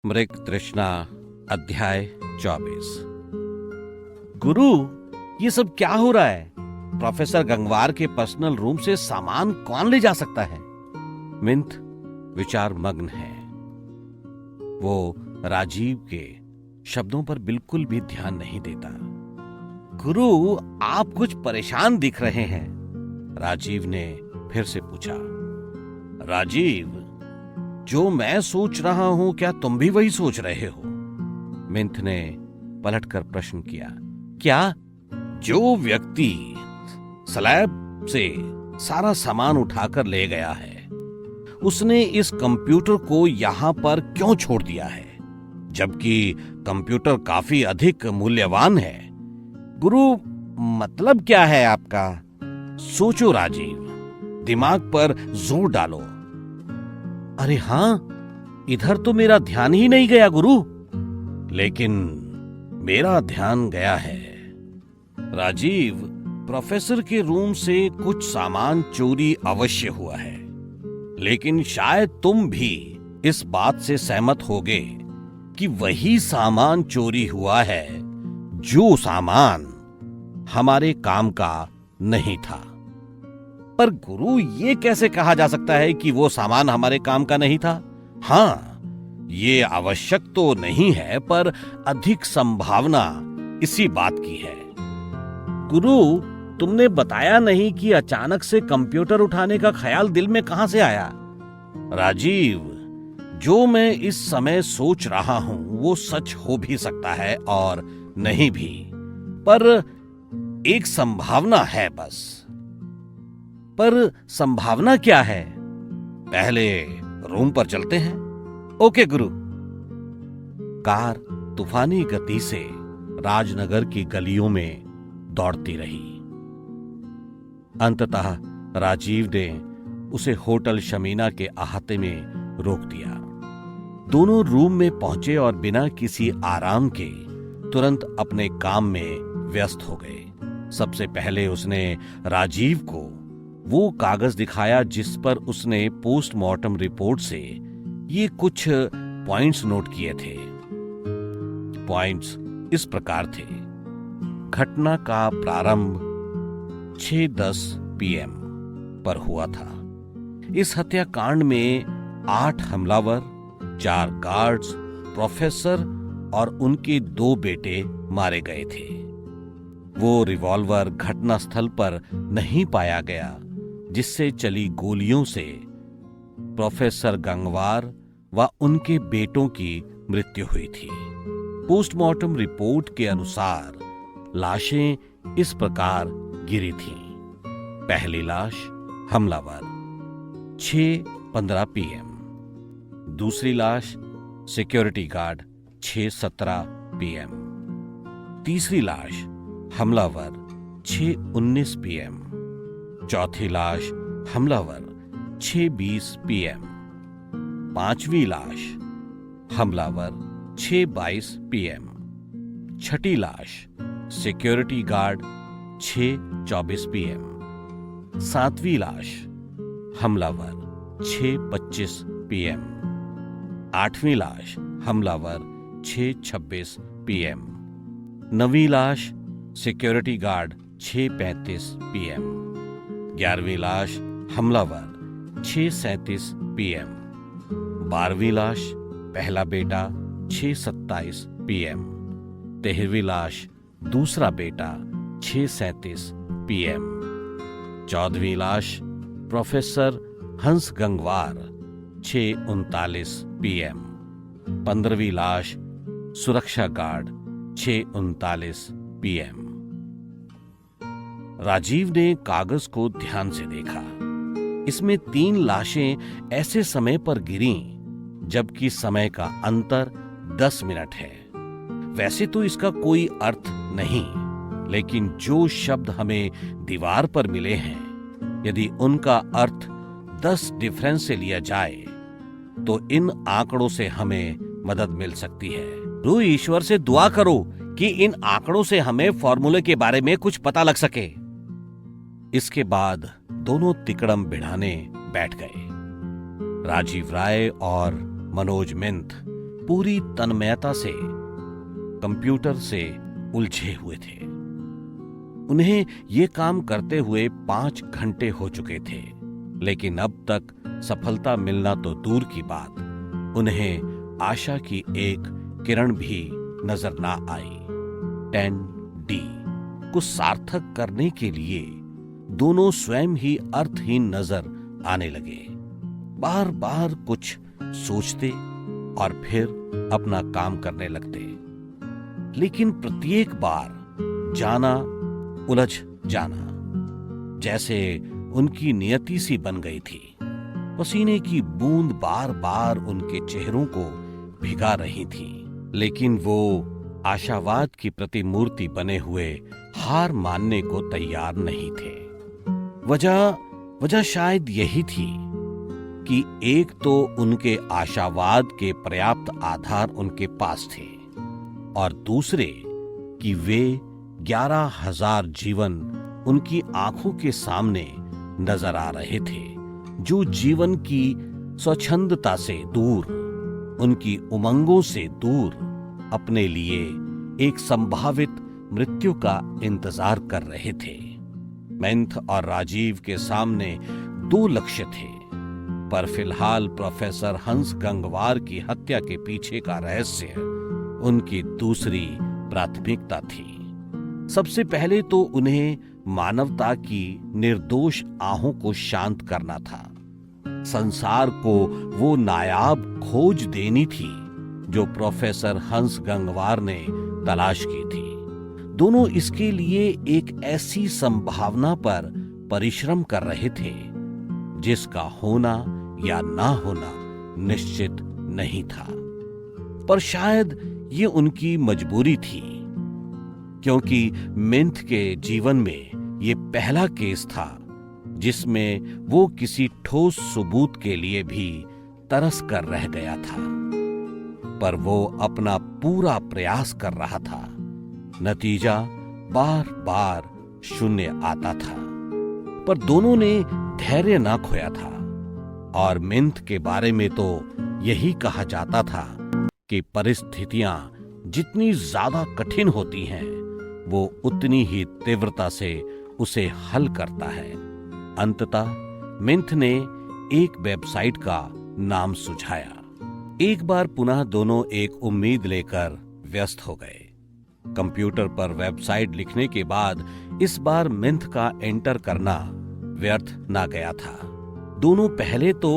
मृग तृष्णा अध्याय 24। गुरु, ये सब क्या हो रहा है? प्रोफेसर गंगवार के पर्सनल रूम से सामान कौन ले जा सकता है? मिंथ विचार मग्न है। वो राजीव के शब्दों पर बिल्कुल भी ध्यान नहीं देता। गुरु, आप कुछ परेशान दिख रहे हैं। राजीव ने फिर से पूछा। राजीव, जो मैं सोच रहा हूं क्या तुम भी वही सोच रहे हो? मिंथ ने पलटकर प्रश्न किया। क्या? जो व्यक्ति स्लैब से सारा सामान उठाकर ले गया है, उसने इस कंप्यूटर को यहां पर क्यों छोड़ दिया है, जबकि कंप्यूटर काफी अधिक मूल्यवान है? गुरु, मतलब क्या है आपका? सोचो राजीव, दिमाग पर जोर डालो। अरे हां, इधर तो मेरा ध्यान ही नहीं गया गुरु। लेकिन मेरा ध्यान गया है। राजीव, प्रोफेसर के रूम से कुछ सामान चोरी अवश्य हुआ है, लेकिन शायद तुम भी इस बात से सहमत होगे कि वही सामान चोरी हुआ है जो सामान हमारे काम का नहीं था। पर गुरु, ये कैसे कहा जा सकता है कि वो सामान हमारे काम का नहीं था? हां, ये आवश्यक तो नहीं है, पर अधिक संभावना इसी बात की है। गुरु, तुमने बताया नहीं कि अचानक से कंप्यूटर उठाने का ख्याल दिल में कहां से आया? राजीव, जो मैं इस समय सोच रहा हूं वो सच हो भी सकता है और नहीं भी, पर एक संभावना है बस। पर संभावना क्या है? पहले रूम पर चलते हैं। ओके गुरु। कार तूफानी गति से राजनगर की गलियों में दौड़ती रही। अंततः राजीव ने उसे होटल शमीना के अहाते में रोक दिया। दोनों रूम में पहुंचे और बिना किसी आराम के तुरंत अपने काम में व्यस्त हो गए। सबसे पहले उसने राजीव को वो कागज दिखाया जिस पर उसने पोस्टमार्टम रिपोर्ट से ये कुछ पॉइंट्स नोट किए थे। पॉइंट्स इस प्रकार थे। घटना का प्रारंभ 6:10 PM पर हुआ था। इस हत्याकांड में 8 हमलावर, 4 गार्ड्स, प्रोफेसर और उनके 2 बेटे मारे गए थे। वो रिवॉल्वर घटनास्थल पर नहीं पाया गया जिससे चली गोलियों से प्रोफेसर गंगवार व उनके बेटों की मृत्यु हुई थी। पोस्टमार्टम रिपोर्ट के अनुसार लाशें इस प्रकार गिरी थीं। पहली लाश हमलावर 6:15 PM। दूसरी लाश सिक्योरिटी गार्ड 6:17 PM। तीसरी लाश हमलावर 6:19 PM। चौथी लाश हमलावर 6:20 PM। पांचवी लाश हमलावर 6:22 PM। छठी लाश सिक्योरिटी गार्ड 6:24 PM। सातवीं लाश हमलावर 6:25 PM। आठवीं लाश हमलावर 6:26 PM। नवीं लाश सिक्योरिटी गार्ड 6:35 PM। 11वीं लाश हमलावर 6:37 PM। 12वीं लाश पहला बेटा 6:27 PM। 13वीं लाश दूसरा बेटा 6:37 PM। 14वीं लाश प्रोफेसर हंस गंगवार 6:39 PM। 15वीं लाश सुरक्षा गार्ड 6:39 PM। राजीव ने कागज को ध्यान से देखा। इसमें 3 लाशें ऐसे समय पर गिरीं जबकि समय का अंतर 10 मिनट है। वैसे तो इसका कोई अर्थ नहीं, लेकिन जो शब्द हमें दीवार पर मिले हैं, यदि उनका अर्थ 10 डिफरेंस से लिया जाए तो इन आंकड़ों से हमें मदद मिल सकती है। तो ईश्वर से दुआ करो कि इन आंकड़ों से हमें फॉर्मूले के बारे में कुछ पता लग सके। इसके बाद दोनों तिकड़म बिढ़ाने बैठ गए। राजीव राय और मनोज मिंथ पूरी तन्मयता से कंप्यूटर से उलझे हुए थे। उन्हें ये काम करते हुए 5 घंटे हो चुके थे, लेकिन अब तक सफलता मिलना तो दूर की बात, उन्हें आशा की एक किरण भी नजर ना आई। 10D को सार्थक करने के लिए दोनों स्वयं ही अर्थहीन नजर आने लगे। बार बार कुछ सोचते और फिर अपना काम करने लगते, लेकिन प्रत्येक बार जाना उलझ जाना जैसे उनकी नियति सी बन गई थी। पसीने की बूंद बार बार उनके चेहरों को भिगा रही थी, लेकिन वो आशावाद की प्रतिमूर्ति बने हुए हार मानने को तैयार नहीं थे। वजह शायद यही थी कि एक तो उनके आशावाद के पर्याप्त आधार उनके पास थे, और दूसरे कि वे 11,000 जीवन उनकी आंखों के सामने नजर आ रहे थे, जो जीवन की स्वच्छंदता से दूर, उनकी उमंगों से दूर अपने लिए एक संभावित मृत्यु का इंतजार कर रहे थे। मेंथ और राजीव के सामने 2 लक्ष्य थे, पर फिलहाल प्रोफेसर हंस गंगवार की हत्या के पीछे का रहस्य उनकी दूसरी प्राथमिकता थी। सबसे पहले तो उन्हें मानवता की निर्दोष आहों को शांत करना था। संसार को वो नायाब खोज देनी थी जो प्रोफेसर हंस गंगवार ने तलाश की थी। दोनों इसके लिए एक ऐसी संभावना पर परिश्रम कर रहे थे जिसका होना या ना होना निश्चित नहीं था, पर शायद ये उनकी मजबूरी थी, क्योंकि मेंथ के जीवन में ये पहला केस था जिसमें वो किसी ठोस सबूत के लिए भी तरस कर रह गया था, पर वो अपना पूरा प्रयास कर रहा था। नतीजा बार बार शून्य आता था, पर दोनों ने धैर्य ना खोया था। और मेंथ के बारे में तो यही कहा जाता था कि परिस्थितियां जितनी ज्यादा कठिन होती हैं, वो उतनी ही तीव्रता से उसे हल करता है। अंततः मेंथ ने एक वेबसाइट का नाम सुझाया। एक बार पुनः दोनों एक उम्मीद लेकर व्यस्त हो गए। कंप्यूटर पर वेबसाइट लिखने के बाद इस बार मेंथ का एंटर करना व्यर्थ ना गया था। दोनों पहले तो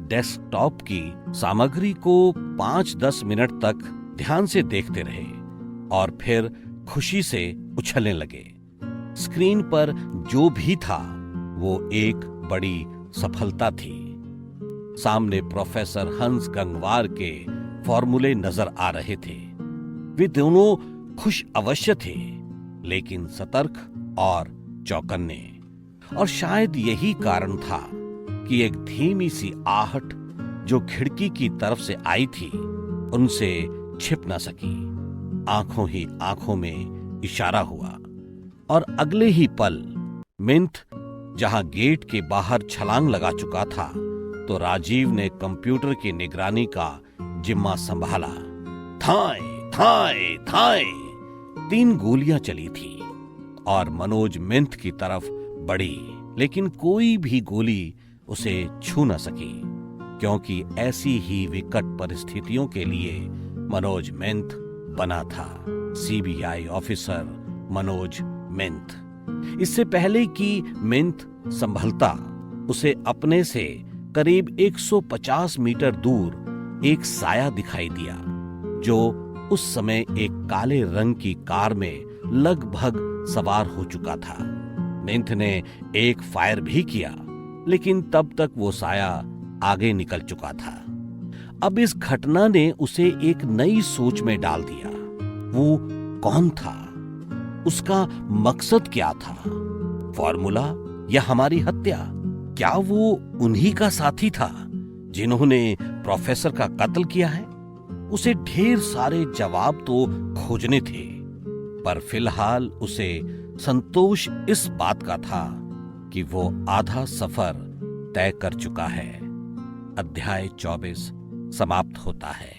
डेस्कटॉप की सामग्री को 5-10 मिनट तक ध्यान से देखते रहे और फिर खुशी से उछलने लगे। स्क्रीन पर जो भी था वो एक बड़ी सफलता थी। सामने प्रोफेसर हंस गंगवार के फॉर्मूले नजर आ रहे थे। वे दोनों खुश अवश्य थे, लेकिन सतर्क और चौकन्ने। और शायद यही कारण था कि एक धीमी सी आहट जो खिड़की की तरफ से आई थी उनसे छिप न सकी। आंखों ही आंखों में इशारा हुआ और अगले ही पल मेंथ जहां गेट के बाहर छलांग लगा चुका था, तो राजीव ने कंप्यूटर की निगरानी का जिम्मा संभाला। थाए थाए थाए 3 गोलियां चली थी और मनोज मेंथ की तरफ बढ़ी, लेकिन कोई भी गोली उसे छू न सकी, क्योंकि ऐसी ही विकट परिस्थितियों के लिए मनोज मेंथ बना था। CBI officer Manoj month. इससे पहले कि मेंथ संभलता, उसे अपने से करीब 150 मीटर दूर एक साया दिखाई दिया, जो उस समय एक काले रंग की कार में लगभग सवार हो चुका था। मेंथ ने एक फायर भी किया, लेकिन तब तक वो साया आगे निकल चुका था। अब इस घटना ने उसे एक नई सोच में डाल दिया। वो कौन था? उसका मकसद क्या था? फॉर्मूला या हमारी हत्या? क्या वो उन्हीं का साथी था जिन्होंने प्रोफेसर का कत्ल किया है? उसे ढेर सारे जवाब तो खोजने थे, पर फिलहाल उसे संतोष इस बात का था कि वो आधा सफर तय कर चुका है। अध्याय 24 समाप्त होता है।